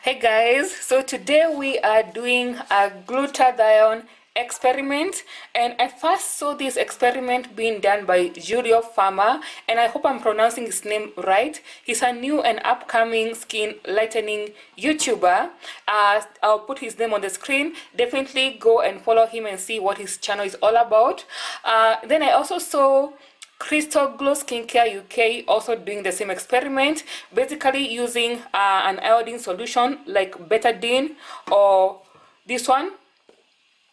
Hey guys, so today we are doing a glutathione experiment, and I first saw this experiment being done by Julio Farmer, and I hope I'm pronouncing his name right. He's a new and upcoming skin lightening YouTuber. I'll put his name on the screen. Definitely go and follow him and see what his channel is all about. Then I also saw Crystal Glow Skincare UK also doing the same experiment, basically using an iodine solution like betadine or this one,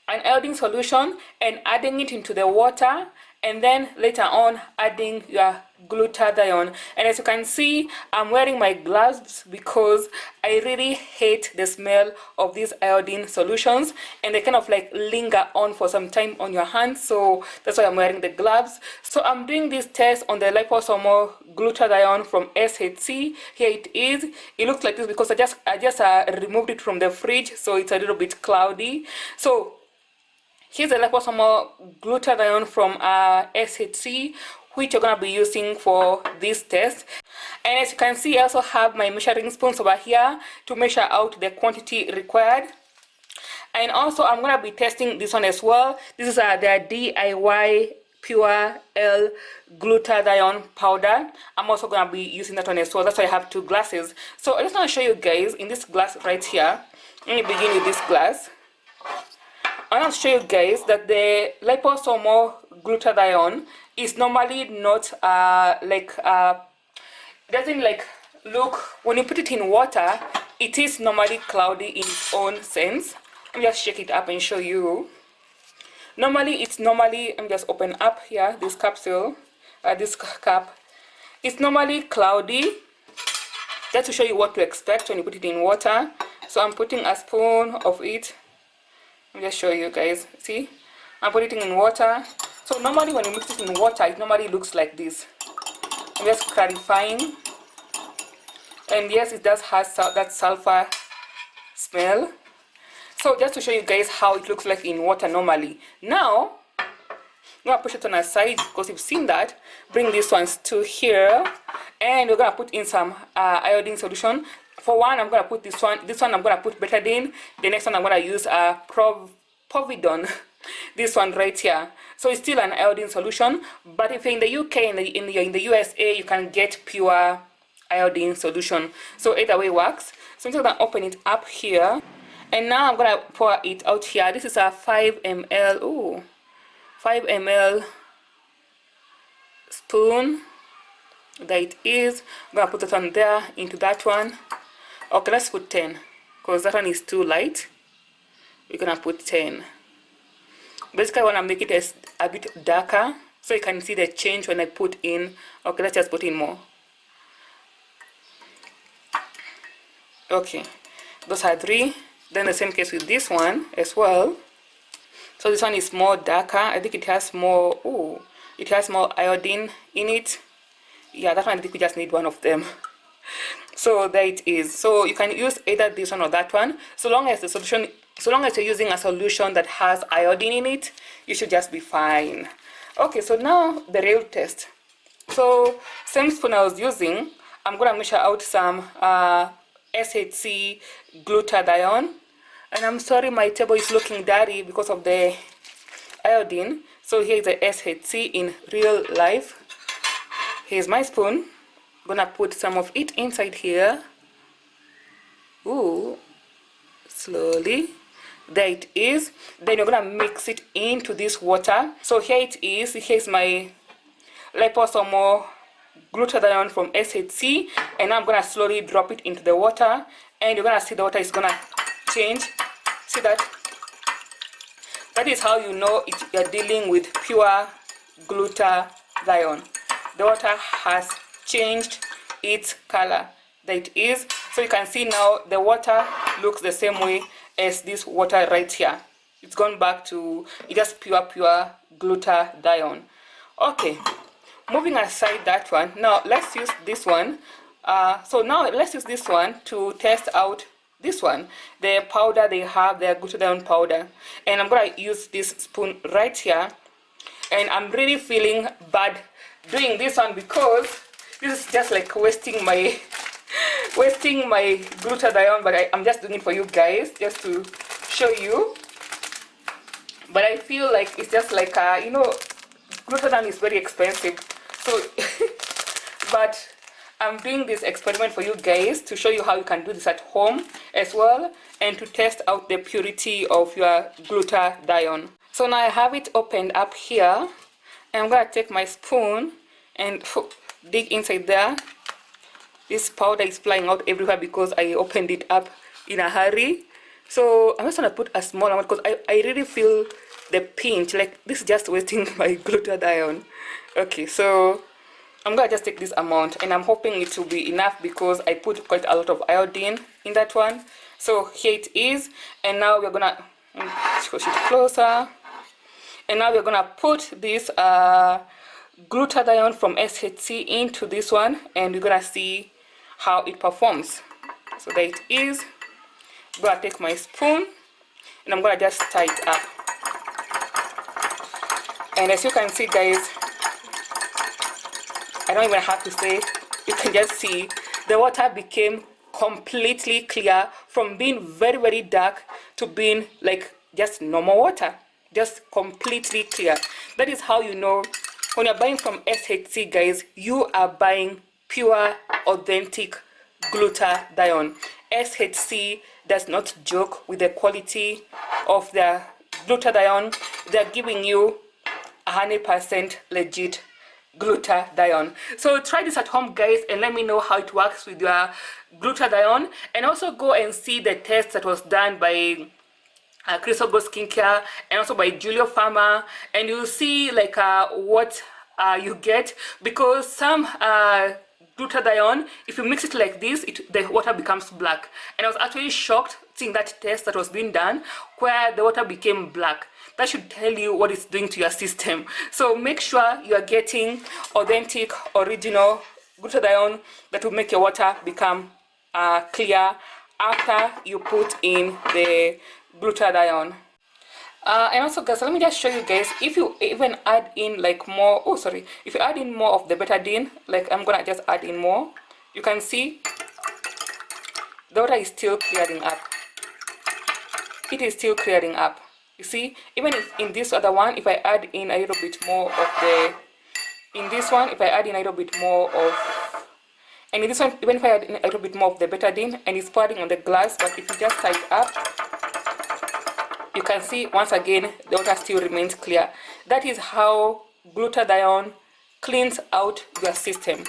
an iodine solution, and adding it into the water, and then later on adding your glutathione. And as you can see, I'm wearing my gloves because I really hate the smell of these iodine solutions, and they kind of like linger on for some time on your hands, so that's why I'm wearing the gloves. So I'm doing this test on the liposomal glutathione from SHC. Here it is. It looks like this because I just removed it from the fridge, so it's a little bit cloudy. So here's the liposomal glutathione from SHC, which you're going to be using for this test. And as you can see, I also have my measuring spoons over here to measure out the quantity required. And also I'm going to be testing this one as well. This is the DIY Pure L glutathione powder. I'm also going to be using that one as well. That's why I have two glasses. So I just want to show you guys in this glass right here. Let me begin with this glass. I want to show you guys that the liposomal glutathione is normally not doesn't like look, when you put it in water, it is normally cloudy in its own sense. Let me just shake it up and show you. Normally, let me just open up here this capsule, this cup. It's normally cloudy. Just to show you what to expect when you put it in water. So I'm putting a spoon of it. Let me just show you guys. See, I'm putting it in water. So normally when you mix it in water, it normally looks like this. I'm just clarifying. And yes, it does have that sulfur smell. So just to show you guys how it looks like in water normally. Now I'm gonna push it on a side because you've seen that. Bring these ones to here, and we're gonna put in some iodine solution. For one, I'm gonna put this one. This one I'm gonna put betadine. The next one I'm gonna use povidone. This one right here. So it's still an iodine solution, but if you're in the UK and in the USA, you can get pure iodine solution. So either way works. So I'm just gonna open it up here, and now I'm gonna pour it out here. This is a 5 ml. 5 ml spoon. There it is. I'm gonna put that one there into that one. Okay, let's put 10 because that one is too light. We're gonna put 10. Basically, I want to make it a bit darker so you can see the change when I put in. Okay, let's just put in more. Okay, those are 3. Then the same case with this one as well. So this one is more darker. I think it has more. Oh, it has more iodine in it. Yeah, that one I think we just need one of them. So there it is. So you can use either this one or that one. So long as you're using a solution that has iodine in it, you should just be fine. Okay, so now the real test. So same spoon I was using, I'm gonna measure out some SHC glutathione. And I'm sorry my table is looking dirty because of the iodine. So here's the SHC in real life. Here's my spoon. I'm gonna put some of it inside here. Ooh, slowly. There it is. Then you're gonna mix it into this water. So here it is. Here's my liposomal glutathione from SHC, and now I'm gonna slowly drop it into the water, and you're gonna see the water is gonna change. See that? That is how you know you're dealing with pure glutathione. The water has changed its color. There it is. So you can see now the water looks the same way as this water right here. It's gone back to just pure glutathione. Okay, moving aside that one, now let's use this one. So now let's use this one to test out this one, the powder they have, their glutathione powder. And I'm gonna use this spoon right here, and I'm really feeling bad doing this one because this is just like wasting my wasting my glutathione, but I'm just doing it for you guys, just to show you. But I feel like it's just like, you know, glutathione is very expensive. So, but I'm doing this experiment for you guys to show you how you can do this at home as well, and to test out the purity of your glutathione. So now I have it opened up here, and I'm going to take my spoon and dig inside there. This powder is flying out everywhere because I opened it up in a hurry. So I'm just going to put a small amount because I really feel the pinch, like this is just wasting my glutathione. Okay, so I'm going to just take this amount, and I'm hoping it will be enough because I put quite a lot of iodine in that one. So here it is, and now we're going to push it closer. And now we're going to put this glutathione from SHC into this one, and we're going to see how it performs. So there it is. I'm going to take my spoon, and I'm going to just tie it up. And as you can see, guys, I don't even have to say, you can just see the water became completely clear, from being very, very dark to being like just normal water, just completely clear. That is how you know when you're buying from SHC, guys, you are buying pure, authentic glutathione. SHC does not joke with the quality of their glutathione. They're giving you 100% legit glutathione. So try this at home, guys, and let me know how it works with your glutathione. And also go and see the test that was done by Crystal Gold Skincare and also by Julio Pharma, and you'll see like what you get, because some glutathione, if you mix it like this, the water becomes black. And I was actually shocked seeing that test that was being done where the water became black. That should tell you what it's doing to your system. So make sure you are getting authentic, original glutathione that will make your water become clear after you put in the glutathione. And also, guys, let me just show you guys, if you even add in like more, if you add in more of the betadine, like I'm gonna just add in more, you can see the water is still clearing up. It is still clearing up. You see, even if in this other one, if I add in a little bit more of the, in this one, if I add in a little bit more of, and in this one, even if I add in a little bit more of the betadine, and it's pouring on the glass, but if you just tie it up, you can see once again the water still remains clear. That is how glutathione cleans out your system.